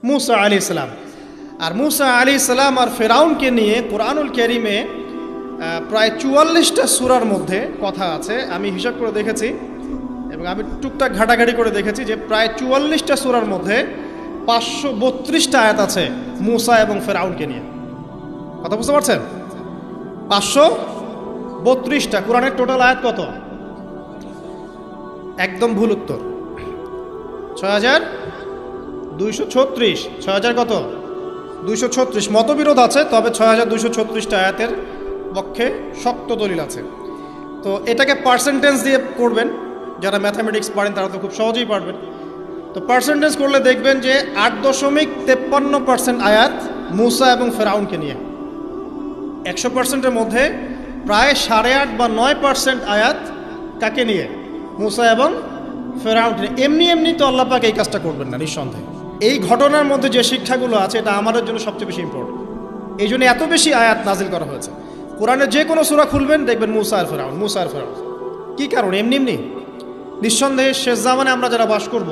মুসা আলাইহিস সালাম। আর মুসা আলাইহিস সালাম আর ফেরাউনকে নিয়ে কোরআনুল কারীমে প্রায় 44টা সূরার মধ্যে কথা আছে। আমি হিসাব করে দেখেছি এবং আমি টুকটাক ঘাটাঘাটি করে দেখেছি যে প্রায় 44টা সূরার মধ্যে 532টা আয়াত আছে মুসা এবং ফেরাউনকে নিয়ে। কথা বুঝতে পারছেন? 532টা। কোরআনের টোটাল আয়াত কত? একদম ভুল উত্তর, 6236। 6000 কত? 236। মতবিরোধ আছে, তবে 6236টা আয়াতের পক্ষে শক্ত দলিল আছে। তো এটাকে পার্সেন্টেজ দিয়ে করবেন, যারা ম্যাথামেটিক্স পারেন তারা তো খুব সহজেই পারবেন। তো পার্সেন্টেজ করলে দেখবেন যে 8.53% আয়াত মুসা এবং ফেরাউনকে নিয়ে। 100%-এর মধ্যে প্রায় 8.5 বা 9% আয়াত কাকে নিয়ে? মুসা এবং ফেরাউনকে নিয়ে। এমনি এমনি তো আল্লাহ পাক এই কাজটা করবেন না নিঃসন্দেহে। এই ঘটনার মধ্যে যে শিক্ষাগুলো আছে এটা আমাদের জন্য সবচেয়ে বেশি ইম্পর্টেন্ট। এই জন্য এত বেশি আয়াত নাজিল করা হয়েছে। কোরআনের যে কোনো সূরা খুলবেন দেখবেন মুসা আর ফেরাউন, মুসা আর ফেরাউন। কী কারণ? এমনি এমনি নিঃসন্দেহে শেষ জামানে আমরা যারা বাস করব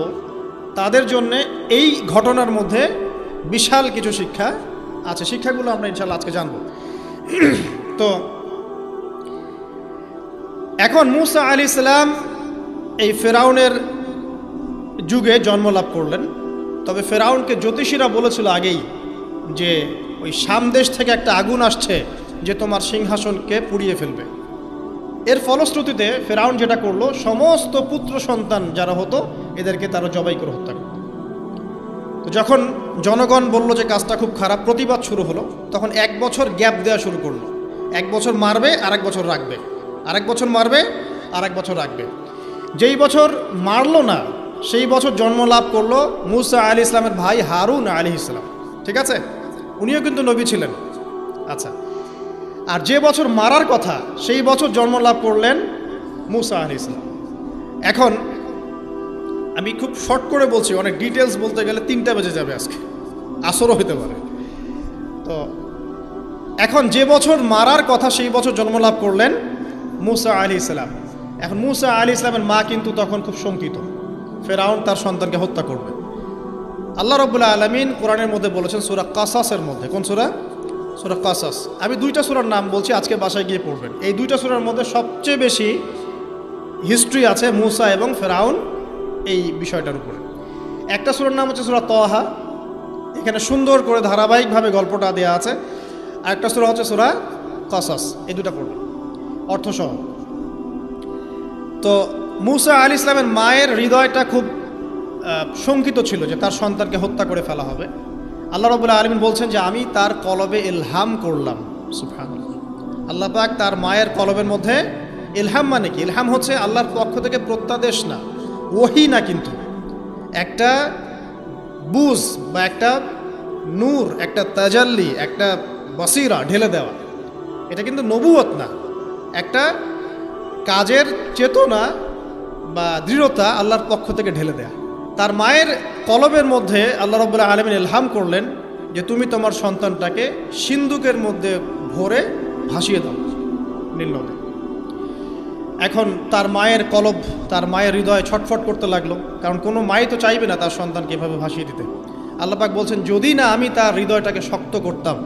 তাদের জন্য এই ঘটনার মধ্যে বিশাল কিছু শিক্ষা আছে। শিক্ষাগুলো আমরা ইনশাআল্লাহ আজকে জানব। তো এখন মুসা আলাইহিস সালাম এই ফেরাউনের যুগে জন্ম লাভ করলেন। তবে ফেরাউনকে জ্যোতিষীরা বলেছিল আগেই যে ওই শাম দেশ থেকে একটা আগুন আসছে যে তোমার সিংহাসনকে পুড়িয়ে ফেলবে। এর ফলশ্রুতিতে ফেরাউন যেটা করলো, সমস্ত পুত্র সন্তান যারা হতো এদেরকে তারা জবাই করে হত্যা করত। তো যখন জনগণ বলল যে কাজটা খুব খারাপ, প্রতিবাদ শুরু হলো, তখন 1 বছর গ্যাপ দেওয়া শুরু করলো। 1 বছর মারবে, আরেক বছর রাখবে, আরেক বছর মারবে, আরেক বছর রাখবে। যেই বছর মারলো না সেই বছর জন্ম লাভ করলো মুসা আলাইহিস সালামের ভাই হারুন আলাইহিস সালাম। ঠিক আছে, উনিও কিন্তু নবী ছিলেন। আচ্ছা, আর যে বছর মারার কথা সেই বছর জন্ম লাভ করলেন মুসা আলাইহিস সালাম। এখন আমি খুব শর্ট করে বলছি, অনেক ডিটেলস বলতে গেলে 3টা বেজে যাবে, আজকে আসরও হতে পারে। তো এখন যে বছর মারার কথা সেই বছর জন্ম লাভ করলেন মুসা আলাইহিস সালাম। এখন মুসা আলাইহিস সালামের মা কিন্তু তখন খুব শঙ্কিত, ফেরাউন তার সন্তানকে হত্যা করবে। আল্লাহ রাব্বুল আলামিন কোরআনের মধ্যে বলেছেন সূরা কাসাসের মধ্যে। কোন সূরা? সূরা কাসাস। আমি 2টা সূরার নাম বলছি, আজকে বাসায় গিয়ে পড়বেন। এই 2টা সূরার মধ্যে সবচেয়ে বেশি হিস্ট্রি আছে মুসা এবং ফেরাউন এই বিষয়টার উপরে। একটা সূরার নাম হচ্ছে সূরা তাহা, এখানে সুন্দর করে ধারাবাহিকভাবে গল্পটা দেওয়া আছে। আর একটা সূরা হচ্ছে সূরা কাসাস। এই 2টা পড়বেন অর্থসহ। তো মুসা আলাইহিস সালামের মায়ের হৃদয়টা খুব শঙ্কিত ছিল যে তার সন্তানকে হত্যা করে ফেলা হবে। আল্লাহ রাব্বুল আলামিন বলছেন যে আমি তার কলবে ইলহাম করলাম। সুবহানাল্লাহ। আল্লাহ পাক তার মায়ের কলবের মধ্যে ইলহাম, মানে কি? ইলহাম হচ্ছে আল্লাহর পক্ষ থেকে প্রত্যাদেশ না, ওহী না, কিন্তু একটা বুঝ বা একটা নূর, একটা তাজাল্লি, একটা বসিরা ঢেলে দেওয়া। এটা কিন্তু নবুয়ত না, একটা কাজের চেতনা বা দৃঢ়তা আল্লাহর পক্ষ থেকে ঢেলে দেয়া। তার মায়ের কলবের মধ্যে আল্লাহ রাব্বুল আলামিন ইলহাম করলেন যে তুমি তোমার সন্তানটাকে সিন্দুকের মধ্যে ভরে ভাসিয়ে দাও নীল নদে। এখন তার মায়ের কলব, তার মায়ের হৃদয় ছটফট করতে লাগলো, কারণ কোনো মাই তো চাইবে না তার সন্তানকে এভাবে ভাসিয়ে দিতে। আল্লাহ পাক বলছেন যদি না আমি তার হৃদয়টাকে শক্ত করতাম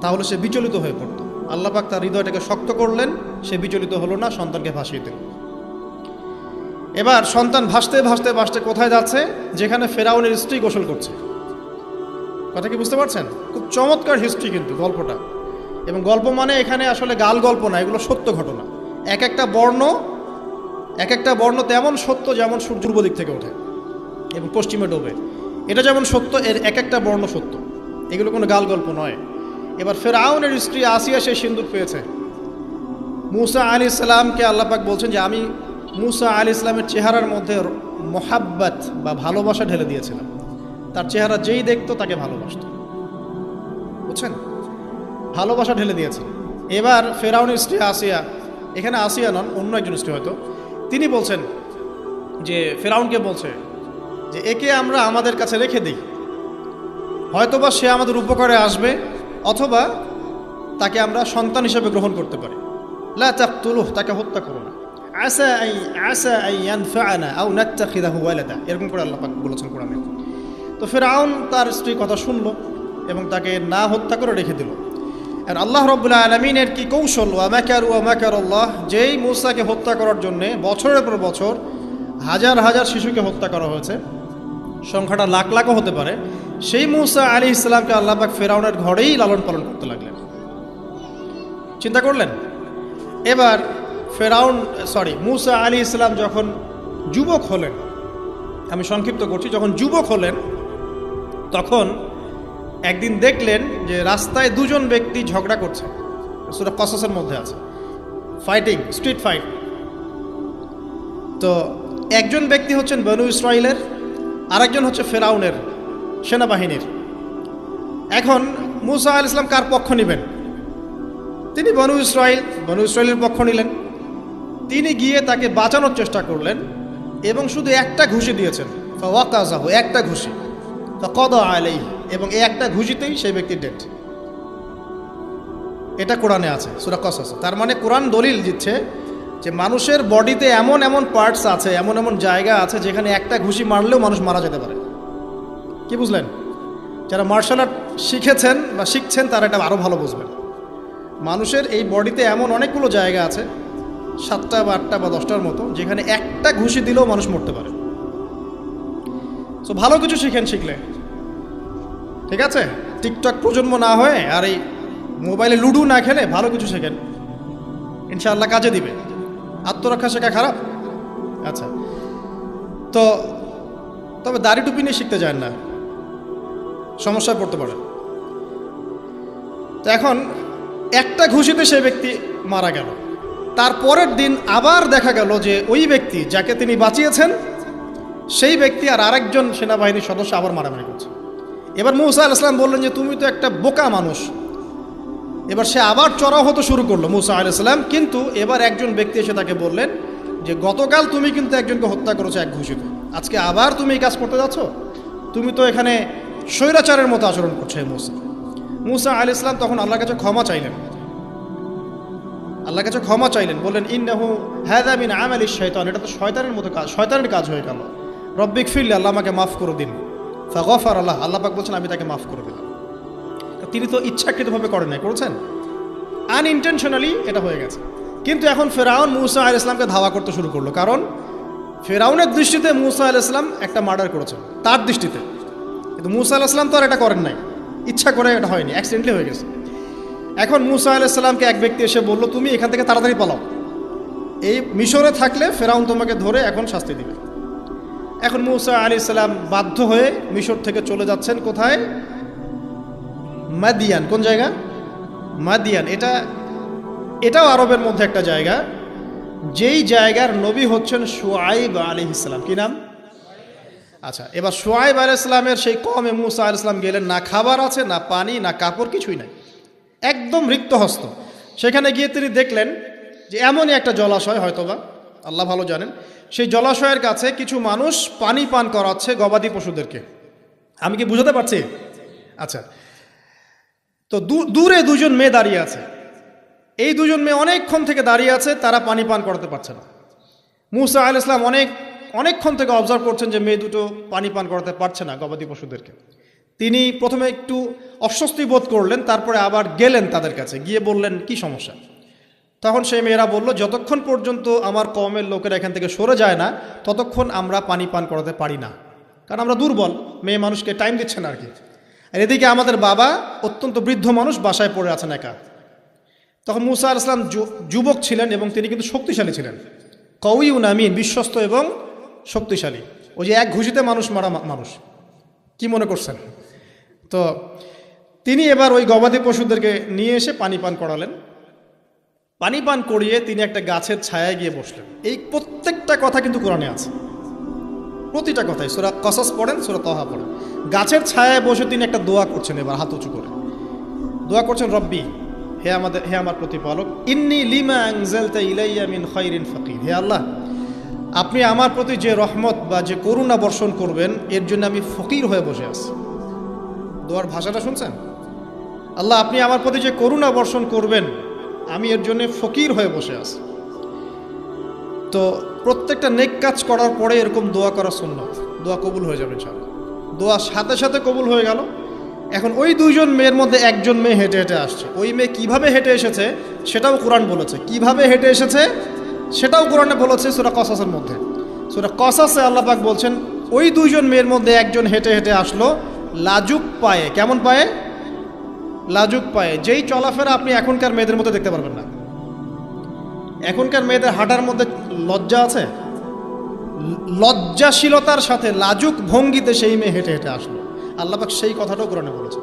তাহলে সে বিচলিত হয়ে পড়ত। আল্লাহ পাক তার হৃদয়টাকে শক্ত করলেন, সে বিচলিত হলো না, সন্তানকে ভাসিয়ে দিল। এবার সন্তান ভাসতে ভাসতে ভাসতে কোথায় যাচ্ছে? যেখানে ফেরাউনের স্ত্রী গোসল করছে। কথা কি বুঝতে পারছেন? খুব চমৎকার হিস্ট্রি কিন্তু গল্পটা। এবং গল্প মানে এখানে আসলে গাল গল্প না, এগুলো সত্য ঘটনা। এক একটা বর্ণ তেমন সত্য যেমন সূর্য পূর্ব দিক থেকে ওঠে এবং পশ্চিমে ডোবে, এটা যেমন সত্য, এর এক একটা বর্ণ সত্য। এগুলো কোনো গাল গল্প নয়। এবার ফেরাউনের স্ত্রী আসিয়া সে সিন্দুক পেয়েছে। মুসা আলাইহিস সালামকে আল্লাহ পাক বলছেন যে আমি মুসা আলাইহিস সালামের চেহারার মধ্যে মোহাব্বত বা ভালোবাসা ঢেলে দিয়েছিলাম। তার চেহারা যেই দেখতো তাকে ভালোবাসত। বুঝছেন? ভালোবাসা ঢেলে দিয়েছে। এবার ফেরাউনের স্ত্রী আসিয়া, এখানে আসিয়া নন, অন্য একজন স্ত্রী হয়তো, তিনি বলছেন যে ফেরাউনকে বলছে যে একে আমরা আমাদের কাছে রেখে দিই, হয়তোবা সে আমাদের উপকারে আসবে, অথবা তাকে আমরা সন্তান হিসেবে গ্রহণ করতে পারি। লা তাকতুলুহু, তাকে হত্যা করো না। আসা আন ইয়ানফা'না আও নাত্তাখিযাহু ওয়ালাদা, এরকম করে আল্লাহ পাক বলেছেন কোরআনে। তো ফিরআউন তার স্ত্রীর কথা শুনলো এবং তাকে না হত্যা করে রেখে দিল। আর আল্লাহ রাব্বুল আলামিনের কি কৌশল, ওয়া মাকারু ওয়া মাকারাল্লাহ, যেই মূসাকে হত্যা করার জন্য বছরের পর বছর হাজার হাজার শিশুকে হত্যা করা হয়েছে, সংখ্যাটা লাখ লাখও হতে পারে, সেই মূসা আলাইহিস সালামকে আল্লাহ পাক ফিরআউনের ঘরেই লালন পালন করতে লাগলেন। চিন্তা করলেন। এবার মূসা আলাইহিস সালাম যখন যুবক হলেন, আমি সংক্ষিপ্ত করছি, যখন যুবক হলেন তখন একদিন দেখলেন যে রাস্তায় দুজন ব্যক্তি ঝগড়া করছে। সূরা কসসের মধ্যে আছে, ফাইটিং, স্ট্রিট ফাইট। তো একজন ব্যক্তি হচ্ছেন বনু ইসরাইলের, আরেকজন হচ্ছে ফিরআউনের সেনাবাহিনীর। এখন মূসা আলাইহিস সালাম কার পক্ষ নেবেন? তিনি বনু ইসরাইলের পক্ষ নিলেন। তিনি গিয়ে তাকে বাঁচানোর চেষ্টা করলেন এবং শুধু একটা ঘুষি দিয়েছেন, ফাওয়াকাযাহু, একটা ঘুষি, ফাকাদা আলাইহি, এবং এই একটা ঘুষিতেই সেই ব্যক্তি ডেড। এটা কোরআনে আছে, সূরা কসস। তার মানে কোরআন দলিল দিচ্ছে যে মানুষের বডিতে এমন এমন পার্টস আছে, এমন এমন জায়গা আছে যেখানে একটা ঘুষি মারলেও মানুষ মারা যেতে পারে। কি বুঝলেন? যারা মার্শাল আর্ট শিখেছেন বা শিখছেন তারা এটা আরও ভালো বুঝবেন। মানুষের এই বডিতে এমন অনেকগুলো জায়গা আছে, 7টা বা 8টা বা 10টার মতো, যেখানে একটা ঘুষি দিলেও মানুষ মরতে পারে। তো ভালো কিছু শিখলে, ঠিক আছে? টিকটক প্রজন্ম না হয়ে আর এই মোবাইলে লুডো না খেলে ভালো কিছু শেখেন, ইনশাআল্লাহ কাজে দিবে। আত্মরক্ষা শেখা খারাপ? আচ্ছা, তো তবে দাড়ি টুপি নিয়ে শিখতে যায় না, সমস্যায় পড়তে পারে। তো এখন একটা ঘুষিতে সেই ব্যক্তি মারা গেল। তারপরের দিন আবার দেখা গেল যে ওই ব্যক্তি যাকে তিনি বাঁচিয়েছেন সেই ব্যক্তি আর আরেকজন সেনাবাহিনীর সদস্য আবার মারামারি করছে। এবার মূসা আলাইহিস সালাম বললেন যে তুমি তো একটা বোকা মানুষ। এবার সে আবার চড়াও হতে শুরু করলো মূসা আলাইহিস সালাম। কিন্তু এবার একজন ব্যক্তি এসে তাকে বললেন যে গতকাল তুমি কিন্তু একজনকে হত্যা করেছো এক ঘুষিতে, আজকে আবার তুমি এই কাজ করতে যাচ্ছ? তুমি তো এখানে স্বৈরাচারের মতো আচরণ করছো। মূসা আলাইহিস সালাম তখন আল্লাহর কাছে ক্ষমা চাইলেন, বললেন ইন্নাহু হাযা মিন আমালিশ শাইতান, এটা তো শয়তানের মতো কাজ, শয়তানের কাজ হয়ে গেল। রব্বিক ফিরলি, আল্লাহ আমাকে মাফ করে দিন। ফাগফার আল্লাহ, আল্লাহ পাক বলছেন আমি তাকে মাফ করে দিলাম। তিনি তো ইচ্ছাকৃতভাবে করেন নাই, করেছেন আনইনটেনশনালি, এটা হয়ে গেছে। কিন্তু এখন ফিরআউন মূসা আলাইহিস সালামকে ধাওয়া করতে শুরু করলো, কারণ ফিরআউনের দৃষ্টিতে মূসা আলাইহিস সালাম একটা মার্ডার করেছেন তার দৃষ্টিতে, কিন্তু মূসা আলাইহিস সালাম তো আর এটা করেন নাই, ইচ্ছা করে এটা হয়নি, অ্যাক্সিডেন্টলি হয়ে গেছে। এখন মূসা আলাইহিস সালামকে এক ব্যক্তি এসে বলল তুমি এখান থেকে তাড়াতাড়ি পালাও, এই মিশরে থাকলে ফিরআউন তোমাকে ধরে এখন শাস্তি দিবে। এখন মূসা আলাইহিস সালাম বাধ্য হয়ে মিশর থেকে চলে যাচ্ছেন কোথায়? মাদিয়ান। কোন জায়গা? মাদিয়ান। এটাও আরবের মধ্যে একটা জায়গা, যেই জায়গার নবী হচ্ছেন শুআইব আলাইহিস সালাম। কি নাম? আচ্ছা, এবার শুআইব আলাইহিস সালামের সেই কওমে মূসা আলাইহিস সালাম গেলেন, না খাবার আছে, না পানি, না কাপড়, কিছুই নাই, একদম রিক্ত হস্ত। সেখানে গিয়ে তিনি দেখলেন যে এমনই একটা জলাশয়, হয়তোবা আল্লাহ ভালো জানেন, সেই জলাশয়ের কাছে কিছু মানুষ পানি পান করাচ্ছে গবাদি পশুদেরকে। আমি কি বুঝাতে পারছি? আচ্ছা, তো দূরে দুজন মেয়ে দাঁড়িয়ে আছে। এই দুজন মেয়ে অনেকক্ষণ থেকে দাঁড়িয়ে আছে, তারা পানি পান করাতে পারছে না। মূসা আলাইহিস সালাম অনেকক্ষণ থেকে অবজার্ভ করছেন যে মেয়ে দুটো পানি পান করাতে পারছে না গবাদি পশুদেরকে। তিনি প্রথমে একটু অস্বস্তি বোধ করলেন, তারপরে আবার গেলেন তাদের কাছে, গিয়ে বললেন কি সমস্যা। তখন সেই মেয়েরা বলল যতক্ষণ পর্যন্ত আমার কওমের লোকেরা এখান থেকে সরে যায় না ততক্ষণ আমরা পানি পান করাতে পারি না, কারণ আমরা দুর্বল, মেয়ে মানুষকে টাইম দিচ্ছে না আর কি। আর এদিকে আমাদের বাবা অত্যন্ত বৃদ্ধ মানুষ, বাসায় পড়ে আছেন একা। তখন মূসা আলাইহিস সালাম যুবক ছিলেন এবং তিনি কিন্তু শক্তিশালী ছিলেন, কওয়িউন আমিন, বিশ্বস্ত এবং শক্তিশালী। ওই যে এক ঘুষিতে মানুষ মারা মানুষ, কি মনে করছেন? তো তিনি এবার ওই গবাদি পশুদেরকে নিয়ে এসে পানি পান করালেন। পানি পান করিয়ে তিনি একটা গাছের ছায়ায় গিয়ে বসলেন। এই প্রত্যেকটা কথা কিন্তু কোরআনে আছে, প্রতিটা কথাই। সূরা কসস পড়েন, সূরা তাহা পড়েন। গাছের ছায়ায় বসে তিনি একটা দোয়া করছেন, এবার হাত উঁচু করে দোয়া করছেন, রব্বি, হে আমার প্রতিপালক, ইন্নী লিমা আনজালতা ইলাইয়া মিন খায়রিন ফাকির, হে আল্লাহ, আপনি আমার প্রতি যে রহমত বা যে করুণা বর্ষণ করবেন এর জন্য আমি ফকির হয়ে বসে আছি। দোয়ার ভাষাটা শুনছেন? আল্লাহ, আপনি আমার প্রতি যে করুণা বর্ষণ করবেন আমি এর জন্য ফকির হয়ে বসে আছি। তো প্রত্যেকটা নেক কাজ করার পরে এরকম দোয়া করা সুন্নাত, দোয়া কবুল হয়ে যাবে ইনশাআল্লাহ। দোয়া সাথে সাথে কবুল হয়ে গেল। এখন ওই দুইজন মেয়ের মধ্যে একজন মেয়ে হেঁটে হেঁটে আসছে। ওই মেয়ে কিভাবে হেঁটে এসেছে সেটাও কোরআন বলেছে, কিভাবে হেঁটে এসেছে সেটাও কোরআনে বলেছে সূরা কসাসের মধ্যে। সূরা কসাসে আল্লাহ পাক বলছেন ওই দুইজন মেয়ের মধ্যে একজন হেঁটে হেঁটে আসলো লাজুক পায়ে। কেমন পায়ে? লাজুক পায়ে। যেই চলাফেরা আপনি এখনকার মেয়েদের মধ্যে দেখতে পারবেন না। এখনকার মেয়েদের হাঁটার মধ্যে লজ্জা আছে, লজ্জাশীলতার সাথে লাজুক ভঙ্গিতে সেই মেয়ে হেঁটে হেঁটে আসলো। আল্লাহ পাক সেই কথাটাও কোরআনে বলেছে।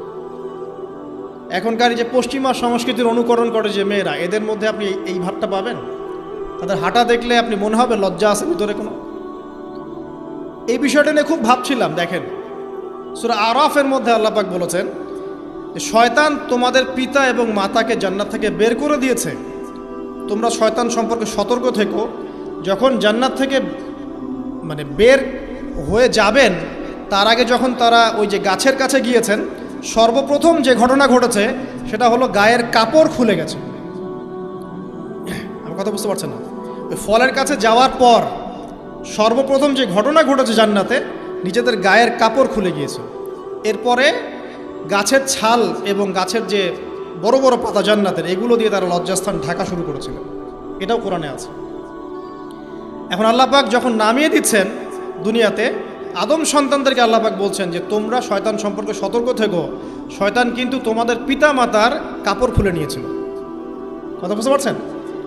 এখনকার যে পশ্চিমা সংস্কৃতির অনুকরণ করে যে মেয়েরা, এদের মধ্যে আপনি এই ভাবটা পাবেন? তাদের হাঁটা দেখলে আপনি মনে হবে লজ্জা আছে ভিতরে কোনো। এই বিষয়টা নিয়ে খুব ভাবছিলাম। দেখেন সূরা আরাফের মধ্যে আল্লাহ পাক বলেছেন যে শয়তান তোমাদের পিতা এবং মাতাকে জান্নাত থেকে বের করে দিয়েছে, তোমরা শয়তান সম্পর্কে সতর্ক থেকো। যখন জান্নাত থেকে বের হয়ে যাবেন তার আগে যখন তারা ওই যে গাছের কাছে গিয়েছেন, সর্বপ্রথম যে ঘটনা ঘটেছে সেটা হলো গায়ের কাপড় খুলে গেছে। আমার কথা বুঝতে পারছেন না? ওই ফলের কাছে যাওয়ার পর সর্বপ্রথম যে ঘটনা ঘটেছে জান্নাতে, নিজেদের গায়ের কাপড় খুলে গিয়েছে। এরপরে গাছের ছাল এবং গাছের যে বড় বড় পাতা জান্নাতের, এগুলো দিয়ে তারা লজ্জাস্থান ঢাকা শুরু করেছিল। এটাও কোরআনে আছে। এখন আল্লাহ পাক যখন নামিয়ে দিচ্ছেন দুনিয়াতে, আদম সন্তানদেরকে আল্লাহ পাক বলছেন যে তোমরা শয়তান সম্পর্কে সতর্ক থেকো, শয়তান কিন্তু তোমাদের পিতা মাতার কাপড় খুলে নিয়েছিল। কথা বুঝতে পারছেন?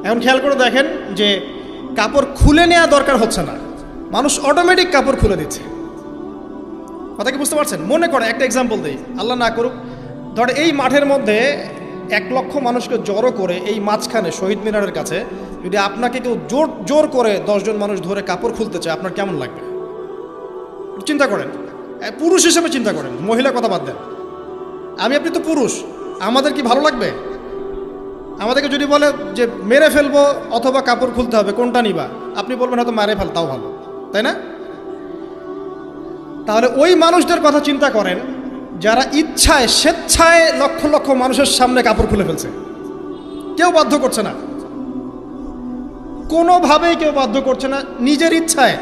এখন খেয়াল করে দেখেন যে কাপড় খুলে নেওয়া দরকার হচ্ছে না, মানুষ অটোমেটিক কাপড় খুলে দিচ্ছে। কথা কি বুঝতে পারছেন? মনে করে একটা এক্সাম্পল দিই, আল্লাহ না করুক, ধর এই মাঠের মধ্যে 1 লক্ষ মানুষকে জড়ো করে এই মাঝখানে শহীদ মিনারের কাছে যদি আপনাকে কেউ জোর করে 10 জন মানুষ ধরে কাপড় খুলতে চায়, আপনার কেমন লাগবে? চিন্তা করেন, পুরুষ হিসেবে চিন্তা করেন, মহিলা কথা বাদ দেন। আপনি তো পুরুষ, আমাদের কি ভালো লাগবে? আমাদেরকে যদি বলে যে মেরে ফেলবো অথবা কাপড় খুলতে হবে, কোনটা নিবা? আপনি বলবেন হয়তো মারে ফেল, তাও ভালো, তাই না? তাহলে ওই মানুষদের কথা চিন্তা করেন যারা ইচ্ছায় স্বেচ্ছায় লক্ষ লক্ষ মানুষের সামনে কাপড় খুলে ফেলছে। কেউ বাধ্য করছে না, কোনোভাবেই কেউ বাধ্য করছে না, নিজের ইচ্ছায়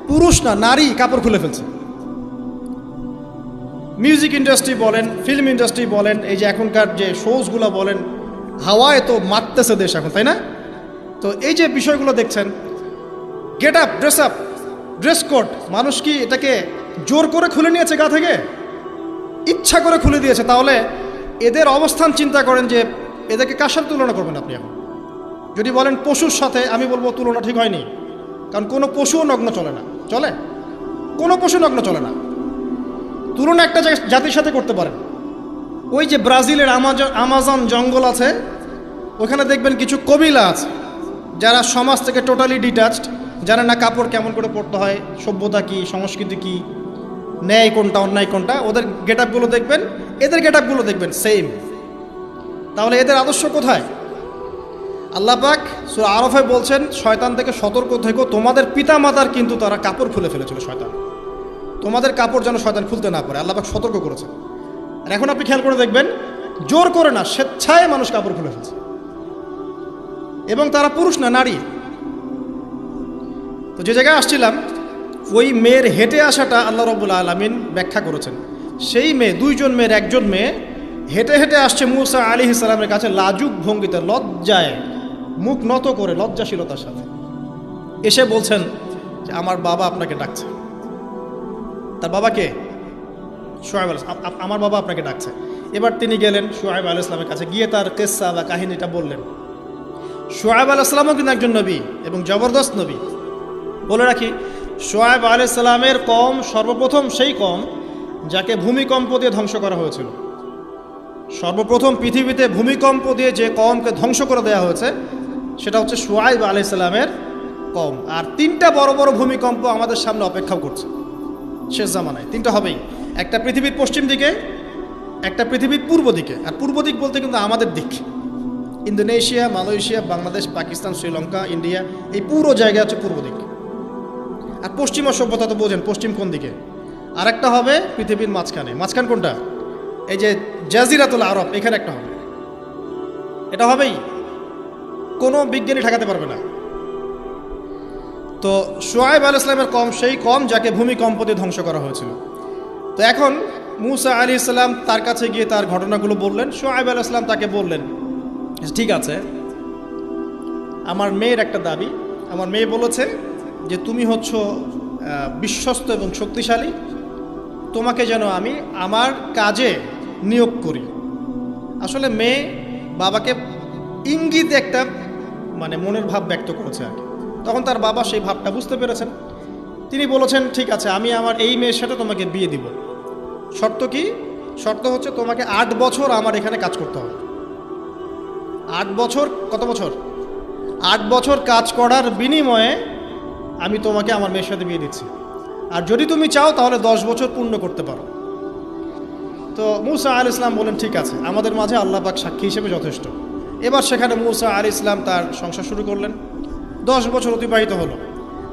পুরুষ না নারী কাপড় খুলে ফেলছে। মিউজিক ইন্ডাস্ট্রি বলেন, ফিল্ম ইন্ডাস্ট্রি বলেন, এই যে এখনকার যে শোজগুলো বলেন, হাওয়ায় তো মারতেছে দেশ এখন, তাই না? তো এই যে বিষয়গুলো দেখছেন, গেট আপ, ড্রেস কোড, মানুষ কি এটাকে জোর করে খুলে নিয়েছে গা থেকে? ইচ্ছা করে খুলে দিয়েছে। তাহলে এদের অবস্থান চিন্তা করেন যে এদেরকে কার সাথে তুলনা করবেন আপনি? এখন যদি বলেন পশুর সাথে, আমি বলবো তুলনা ঠিক হয়নি, কারণ কোনো পশুও নগ্ন চলে না। চলে? কোনো পশু নগ্ন চলে না। তুলনা একটা জাতির সাথে করতে পারেন। ওই যে ব্রাজিলের আমাজন জঙ্গল আছে, ওখানে দেখবেন কিছু কবিলা আছে যারা সমাজ থেকে টোটালি ডিটাচড, জানে না কাপড় কেমন করে পরতে হয়, সভ্যতা কি, সংস্কৃতি কি, ন্যায় কোনটা অন্যায় কোনটা। ওদের গেট আপগুলো দেখবেন, এদের গেট আপগুলো দেখবেন সেম। তাহলে এদের আদর্শ কোথায়? আল্লাহ পাক সূরা আরাফে বলছেন শয়তান থেকে সতর্ক থেকো, তোমাদের পিতা মাতার কিন্তু তারা কাপড় খুলে ফেলেছিল শয়তান, তোমাদের কাপড় যেন শয়তান খুলতে না পারে, আল্লাহ পাক সতর্ক করেছে। আর এখন আপনি খেয়াল করে দেখবেন, জোর করে না, স্বেচ্ছায় মানুষ কাপড় খুলে ফেলছে, এবং তারা পুরুষ না নারী। তো যে জায়গায় আসছিলাম, ওই মেয়ের হেঁটে আসাটা আল্লাহ রাব্বুল আলামিন ব্যাখ্যা করেছেন। সেই মেয়ে, 2 জন মেয়ের একজন মেয়ে হেঁটে হেঁটে আসছে মূসা আলাইহিস সালামের কাছে লাজুক ভঙ্গিতে, লজ্জায় মুখ নত করে, লজ্জাশীলতার সাথে এসে বলছেন যে আমার বাবা আপনাকে ডাকছে। তার বাবাকে? শুআয়ব আলাইহিস সালাম, আমার বাবা আপনাকে ডাকছে। এবার তিনি গেলেন শুআয়ব আলাইহিস সালামের কাছে, গিয়ে তার কিসসা বা কাহিনীটা বললেন। শুআয়ব আলাইহিস সালামও কিন্তু একজন নবী এবং জবরদস্ত নবী। বলে রাখি, শুআয়ব আলাইহিস সালামের কওম সর্বপ্রথম সেই কওম যাকে ভূমিকম্প দিয়ে ধ্বংস করা হয়েছিল। সর্বপ্রথম পৃথিবীতে ভূমিকম্প দিয়ে যে কওমকে ধ্বংস করে দেওয়া হয়েছে সেটা হচ্ছে শুআয়ব আলাইহিস সালামের কওম। আর 3টা বড় বড় ভূমিকম্প আমাদের সামনে অপেক্ষাও করছে শেষ জামানায়। 3টা হবেই, একটা পৃথিবীর পশ্চিম দিকে, একটা পৃথিবীর পূর্ব দিকে। আর পূর্ব দিক বলতে কিন্তু আমাদের দিক, Indonesia, Malaysia, Bangladesh, Pakistan, Sri Lanka, India, এই পুরো জায়গা হচ্ছে পূর্ব দিক। আর পশ্চিমা সভ্যতা তো বোঝেন, পশ্চিম কোন দিকে। আর একটা হবে পৃথিবীর মাঝখানে। মাঝখান কোনটা? এই যে জাজিরাতুল আরব, এখানে একটা হবে। এটা হবেই, কোনো বিজ্ঞানী ঠেকাতে পারবে না। তো শুআয়ব আলাইহিস সালামের কওম সেই কওম যাকে ভূমিকম্প দিয়ে ধ্বংস করা হয়েছিল। তো এখন মূসা আলাইহিস সালাম তার কাছে গিয়ে তার ঘটনাগুলো বললেন। শুআয়ব আলাইহিস সালাম তাকে বললেন, ঠিক আছে, আমার মেয়ের একটা দাবি, আমার মেয়ে বলেছে যে তুমি হচ্ছ বিশ্বস্ত এবং শক্তিশালী, তোমাকে যেন আমি আমার কাজে নিয়োগ করি। আসলে মেয়ে বাবাকে ইঙ্গিতে একটা মানে মনের ভাব ব্যক্ত করেছে আর কি। তখন তার বাবা সেই ভাবটা বুঝতে পেরেছেন। তিনি বলেছেন, ঠিক আছে, আমি আমার এই মেয়ের সাথে তোমাকে বিয়ে দিব। শর্ত কি? শর্ত হচ্ছে তোমাকে 8 বছর আমার এখানে কাজ করতে হবে। 8 বছর, কত বছর? 8 বছর কাজ করার বিনিময়ে আমি তোমাকে আমার মেয়ের সাথে বিয়ে দিচ্ছি। আর যদি তুমি চাও তাহলে 10 বছর পূর্ণ করতে পারো। তো মূসা আলাইহিস সালাম বলেন, ঠিক আছে, আমাদের মাঝে আল্লাহ পাক সাক্ষী হিসেবে যথেষ্ট। এবার সেখানে মূসা আলাইহিস সালাম তার সংসার শুরু করলেন। 10 বছর অতিবাহিত হলো।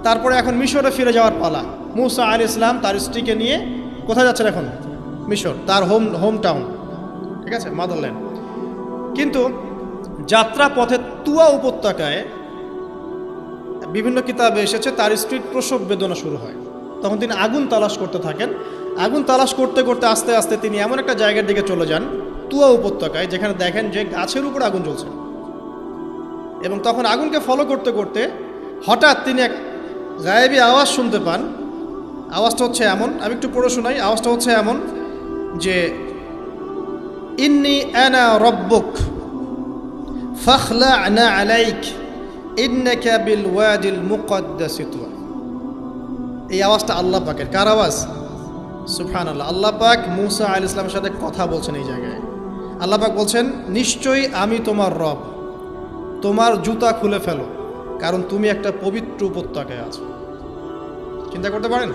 তারপরে এখন মিশরে ফিরে যাওয়ার পালা। মূসা আলাইহিস সালাম তার স্ত্রীকে নিয়ে কোথায় যাচ্ছেন এখন? মিশর, তার হোম টাউন, ঠিক আছে, মাদারল্যান্ড। কিন্তু যাত্রা পথে তুয়া উপত্যকায় বিভিন্ন কিতাবে এসেছে তার স্ত্রীর প্রসব বেদনা শুরু হয়। তখন তিনি আগুন তালাশ করতে থাকেন। আগুন তালাশ করতে করতে আস্তে আস্তে তিনি এমন একটা জায়গার দিকে চলে যান, তুয়া উপত্যকায়, যেখানে দেখেন যে গাছের উপর আগুন জ্বলছে। এবং তখন আগুনকে ফলো করতে করতে হঠাৎ তিনি এক গায়েবী আওয়াজ শুনতে পান। আওয়াজটা হচ্ছে এমন, আমি একটু পড়ে শোনাই। আওয়াজটা হচ্ছে এমন যে, ইন্নি আনা রব্বুক ফাখলা'না আলাইক ইন্নাকা বিল ওয়াদিল মুকদ্দাসি তুয়া। এই আওয়াজটা আল্লাহ পাকের। কার আওয়াজ? সুবহানাল্লাহ। আল্লাহ পাক মূসা আলাইহিস সালামের সাথে কথা বলছেন এই জায়গায়। আল্লাহ পাক বলছেন, নিশ্চয়ই আমি তোমার রব, তোমার জুতা খুলে ফেলো, কারণ তুমি একটা পবিত্র উপত্যকায় আছো। চিন্তা করতে পারেন?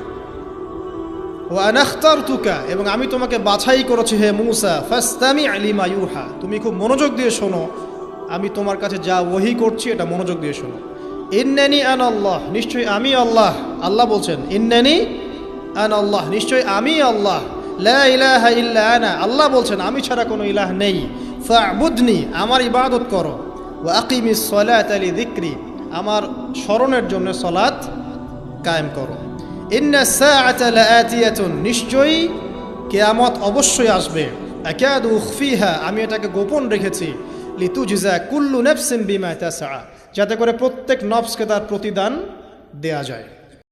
ওয়া আনা আখতারতুকা, এবং আমি তোমাকে বাছাই করেছি হে মূসা, ফাসতামি' লিমা ইউহা, তুমি খুব মনোযোগ দিয়ে শোনো, আমি তোমার কাছে যা ওহী করছি এটা মনোযোগ দিয়ে শোনো। ইন্নানি আনা আল্লাহ, নিশ্চয়ই আমি আল্লাহ। আল্লাহ বলছেন, ইন্নানি আনা আল্লাহ, নিশ্চয়ই আমি আল্লাহ। লা ইলাহা ইল্লা আনা, আল্লাহ বলছেন আমি ছাড়া কোনো ইলাহ নেই। ফা'বুদনি, আমার ইবাদত করো। ওয়া আকিমিস সালাতা লিযিকরি, আমার স্মরণের জন্য সালাত কায়েম করো। ইন্নাস সাআতা লাআতিয়াতুন, নিশ্চয়ই কিয়ামত অবশ্যই আসবে। আকাদু উখফিহা, আমি এটাকে গোপন রেখেছি। লিতুজজা কুল্লু নাফসিন বিমা তাসআ, যাতে করে প্রত্যেক নফসকে তার প্রতিদান দেয়া যায়।